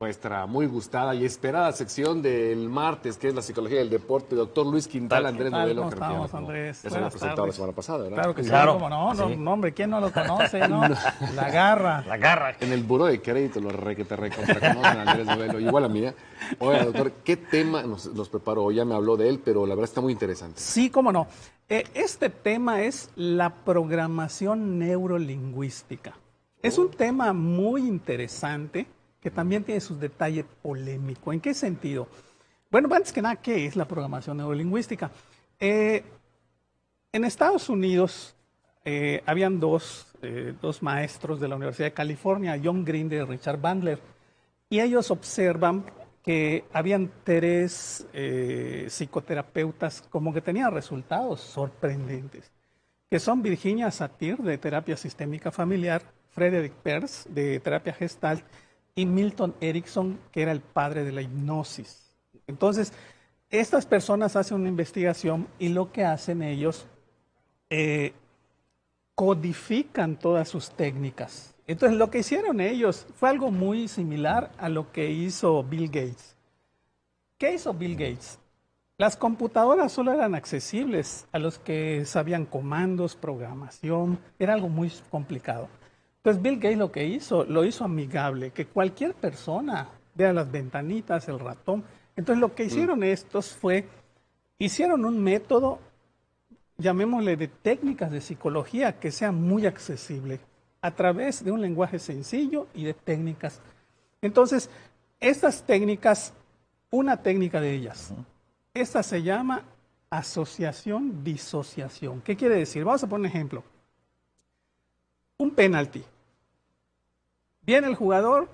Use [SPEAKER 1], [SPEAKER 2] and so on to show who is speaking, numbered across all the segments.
[SPEAKER 1] Nuestra muy gustada y esperada sección del martes, que es la psicología del deporte, doctor Luis Quintal, Andrés Novelo.
[SPEAKER 2] ¿Cómo estamos, Andrés?
[SPEAKER 1] Ya se había presentado la semana pasada, ¿verdad?
[SPEAKER 2] Claro que sí,
[SPEAKER 3] Claro,
[SPEAKER 2] cómo no,
[SPEAKER 3] sí.
[SPEAKER 2] no, hombre, ¿quién no lo conoce, no? La garra.
[SPEAKER 3] La garra.
[SPEAKER 1] En el buró de crédito lo que te reconocen a Andrés Novelo, igual a mí. Oiga, doctor, ¿qué tema nos preparó? Ya me habló de él, pero la verdad está muy interesante.
[SPEAKER 2] Sí, cómo no. Este tema es la programación neurolingüística. Es un tema muy interesante que también tiene sus detalles polémicos. ¿En qué sentido? Bueno, antes que nada, ¿qué es la programación neurolingüística? En Estados Unidos habían dos maestros de la Universidad de California, John Grinder y Richard Bandler, y ellos observan que habían tres psicoterapeutas como que tenían resultados sorprendentes, que son Virginia Satir, de terapia sistémica familiar, Frederick Perls, de terapia gestalt, y Milton Erickson, que era el padre de la hipnosis. Entonces, estas personas hacen una investigación y lo que hacen ellos, codifican todas sus técnicas. Entonces, lo que hicieron ellos fue algo muy similar a lo que hizo Bill Gates. ¿Qué hizo Bill Gates? Las computadoras solo eran accesibles a los que sabían comandos, programación, era algo muy complicado. Entonces Bill Gates lo que hizo, lo hizo amigable, que cualquier persona vea las ventanitas, el ratón. Entonces lo que hicieron estos fue, hicieron un método, llamémosle de técnicas de psicología, que sea muy accesible, a través de un lenguaje sencillo y de técnicas. Entonces, estas técnicas, una técnica de ellas, esta se llama asociación-disociación. ¿Qué quiere decir? Vamos a poner un ejemplo. Un penalti. Viene el jugador,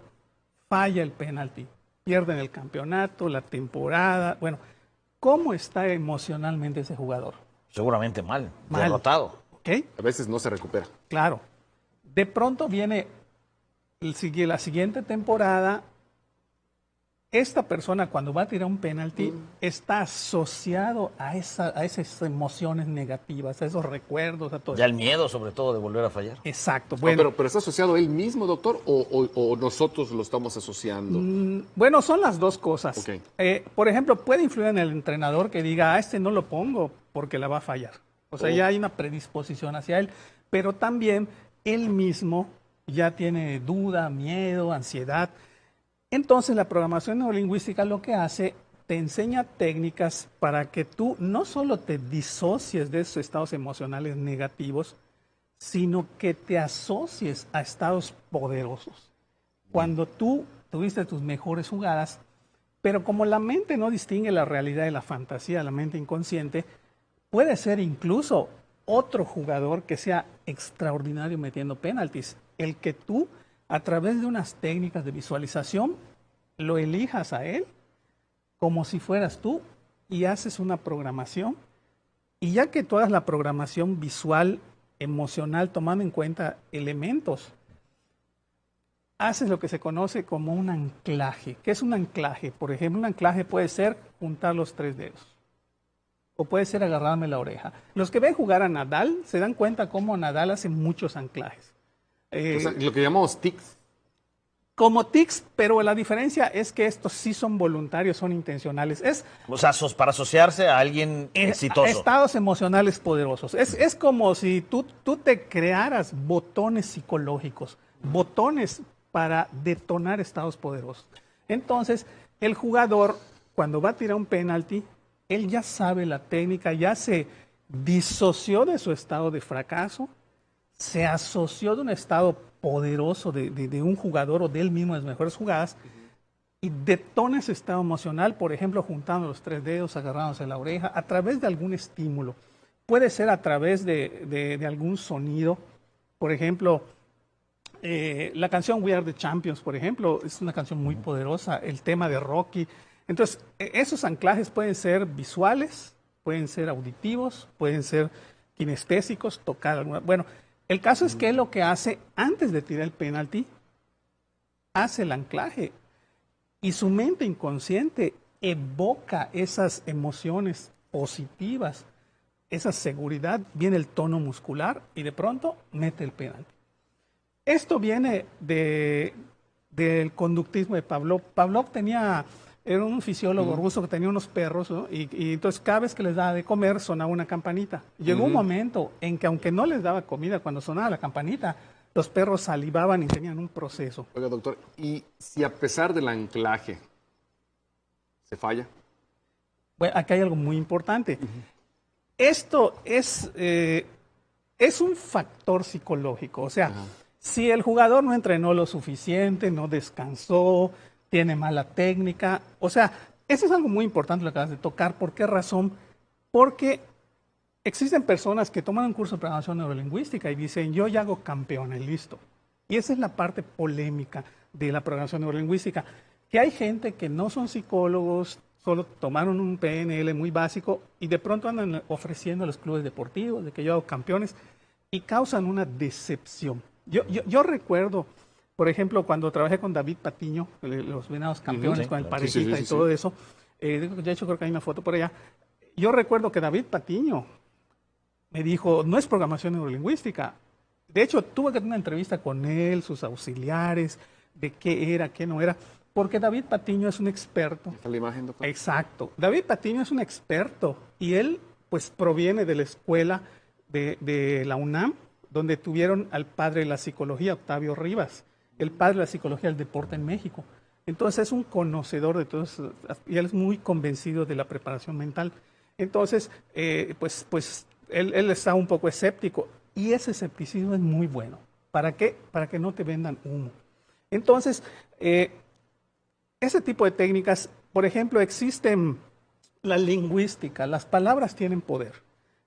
[SPEAKER 2] falla el penalti, pierden el campeonato, la temporada. Bueno, ¿cómo está emocionalmente ese jugador?
[SPEAKER 3] Seguramente mal.
[SPEAKER 2] Derrotado. ¿Ok?
[SPEAKER 1] A veces no se recupera.
[SPEAKER 2] Claro. De pronto viene la siguiente temporada. Esta persona, cuando va a tirar un penalti, está asociado a esas emociones negativas, a esos recuerdos, a todo
[SPEAKER 3] Ya
[SPEAKER 2] eso.
[SPEAKER 3] el miedo, sobre todo, de volver a fallar.
[SPEAKER 2] Exacto.
[SPEAKER 1] No,
[SPEAKER 2] Bueno,
[SPEAKER 1] pero ¿está asociado él mismo, doctor, o nosotros lo estamos asociando?
[SPEAKER 2] bueno, son las dos cosas.
[SPEAKER 1] Ok.
[SPEAKER 2] Por ejemplo, puede influir en el entrenador que diga, a este no lo pongo porque la va a fallar. O sea, ya hay una predisposición hacia él, pero también él mismo ya tiene duda, miedo, ansiedad. Entonces, la programación neurolingüística lo que hace, te enseña técnicas para que tú no solo te disocies de esos estados emocionales negativos, sino que te asocies a estados poderosos. Cuando tú tuviste tus mejores jugadas, pero como la mente no distingue la realidad de la fantasía, la mente inconsciente, puede ser incluso otro jugador que sea extraordinario metiendo penaltis, el que tú, a través de unas técnicas de visualización, lo elijas a él como si fueras tú y haces una programación. Y ya que tú hagas la programación visual, emocional, tomando en cuenta elementos, haces lo que se conoce como un anclaje. ¿Qué es un anclaje? Por ejemplo, un anclaje puede ser juntar los 3 dedos. O puede ser agarrarme la oreja. Los que ven jugar a Nadal se dan cuenta cómo Nadal hace muchos anclajes.
[SPEAKER 1] O sea, lo que llamamos tics.
[SPEAKER 2] Como tics, pero la diferencia es que estos sí son voluntarios, son intencionales. Es
[SPEAKER 3] O sea, para asociarse a alguien exitoso.
[SPEAKER 2] estados emocionales poderosos. Es como si tú te crearas botones psicológicos, botones para detonar estados poderosos. Entonces, el jugador, cuando va a tirar un penalti, él ya sabe la técnica, ya se disoció de su estado de fracaso, se asoció de un estado poderoso de un jugador o de él mismo en las mejores jugadas y detona ese estado emocional, por ejemplo, juntando los 3 dedos, agarrándose la oreja, a través de algún estímulo. Puede ser a través de algún sonido. Por ejemplo, la canción We Are the Champions, por ejemplo, es una canción muy poderosa, el tema de Rocky. Entonces, esos anclajes pueden ser visuales, pueden ser auditivos, pueden ser kinestésicos, tocar alguna... Bueno, el caso es que él lo que hace antes de tirar el penalti, hace el anclaje y su mente inconsciente evoca esas emociones positivas, esa seguridad, viene el tono muscular y de pronto mete el penalti. Esto viene de del conductismo de Pavlov. Pavlov era un fisiólogo ruso que tenía unos perros, ¿no? Y entonces cada vez que les daba de comer sonaba una campanita. Llegó un momento en que aunque no les daba comida, cuando sonaba la campanita, los perros salivaban y tenían un proceso.
[SPEAKER 1] Oiga, doctor, ¿y si a pesar del anclaje se falla?
[SPEAKER 2] Bueno, aquí hay algo muy importante. Esto es un factor psicológico. O sea, si el jugador no entrenó lo suficiente, no descansó, tiene mala técnica, o sea, eso es algo muy importante lo que acabas de tocar. ¿Por qué razón? Porque existen personas que toman un curso de programación neurolingüística y dicen, yo ya hago campeones, listo. Y esa es la parte polémica de la programación neurolingüística, que hay gente que no son psicólogos, solo tomaron un PNL muy básico y de pronto andan ofreciendo a los clubes deportivos de que yo hago campeones y causan una decepción. Yo recuerdo, por ejemplo, cuando trabajé con David Patiño, los Venados campeones, con el Parejita y todo eso, de hecho creo que hay una foto por allá, yo recuerdo que David Patiño me dijo, no es programación neurolingüística. De hecho, tuve que tener una entrevista con él, sus auxiliares, de qué era, qué no era, porque David Patiño es un experto.
[SPEAKER 1] ¿Está la imagen, doctor?
[SPEAKER 2] Exacto. David Patiño es un experto y él pues proviene de la escuela de la UNAM, donde tuvieron al padre de la psicología, Octavio Rivas, el padre de la psicología del deporte en México. Entonces es un conocedor de todo eso y él es muy convencido de la preparación mental. Entonces, pues él está un poco escéptico y ese escepticismo es muy bueno. ¿Para qué? Para que no te vendan humo. Entonces, ese tipo de técnicas, por ejemplo, existen la lingüística, las palabras tienen poder.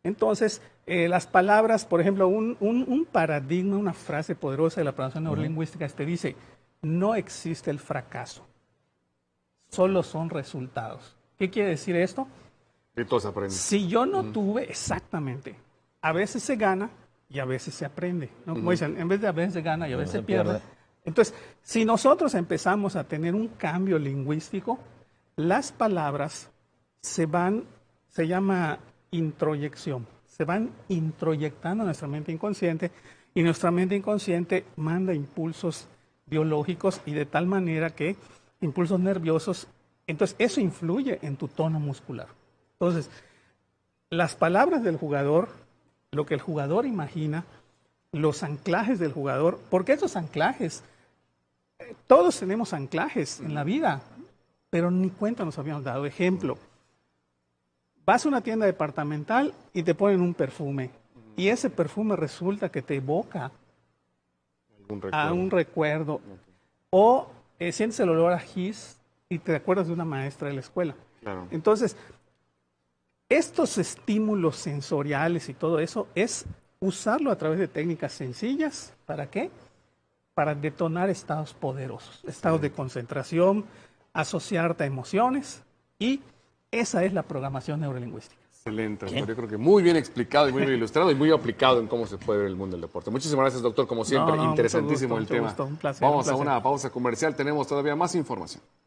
[SPEAKER 2] Entonces, las palabras, por ejemplo, un paradigma, una frase poderosa de la programación neurolingüística te dice, no existe el fracaso, solo son resultados. ¿Qué quiere decir esto?
[SPEAKER 1] Y todos aprenden.
[SPEAKER 2] Si yo no tuve, exactamente, a veces se gana y a veces se aprende, ¿no? Como dicen, en vez de a veces se gana y a veces se pierde. Entonces, si nosotros empezamos a tener un cambio lingüístico, las palabras se llama introyección, se van introyectando en nuestra mente inconsciente y nuestra mente inconsciente manda impulsos biológicos y de tal manera que impulsos nerviosos, entonces eso influye en tu tono muscular. Entonces, las palabras del jugador, lo que el jugador imagina, los anclajes del jugador, porque esos anclajes, todos tenemos anclajes en la vida, pero ni cuenta nos habíamos dado. Ejemplo, vas a una tienda departamental y te ponen un perfume, y ese perfume resulta que te evoca a un recuerdo, o sientes el olor a gis y te acuerdas de una maestra de la escuela.
[SPEAKER 1] Claro.
[SPEAKER 2] Entonces, estos estímulos sensoriales y todo eso es usarlo a través de técnicas sencillas. ¿Para qué? Para detonar estados poderosos, estados de concentración, asociarte a emociones, y esa es la programación neurolingüística.
[SPEAKER 1] Excelente, doctor. Yo creo que muy bien explicado y muy bien ilustrado y muy aplicado en cómo se puede ver el mundo del deporte. Muchísimas gracias, doctor. Como siempre, interesantísimo el tema.
[SPEAKER 2] Un placer,
[SPEAKER 1] Vamos
[SPEAKER 2] un placer.
[SPEAKER 1] a una pausa comercial. Tenemos todavía más información.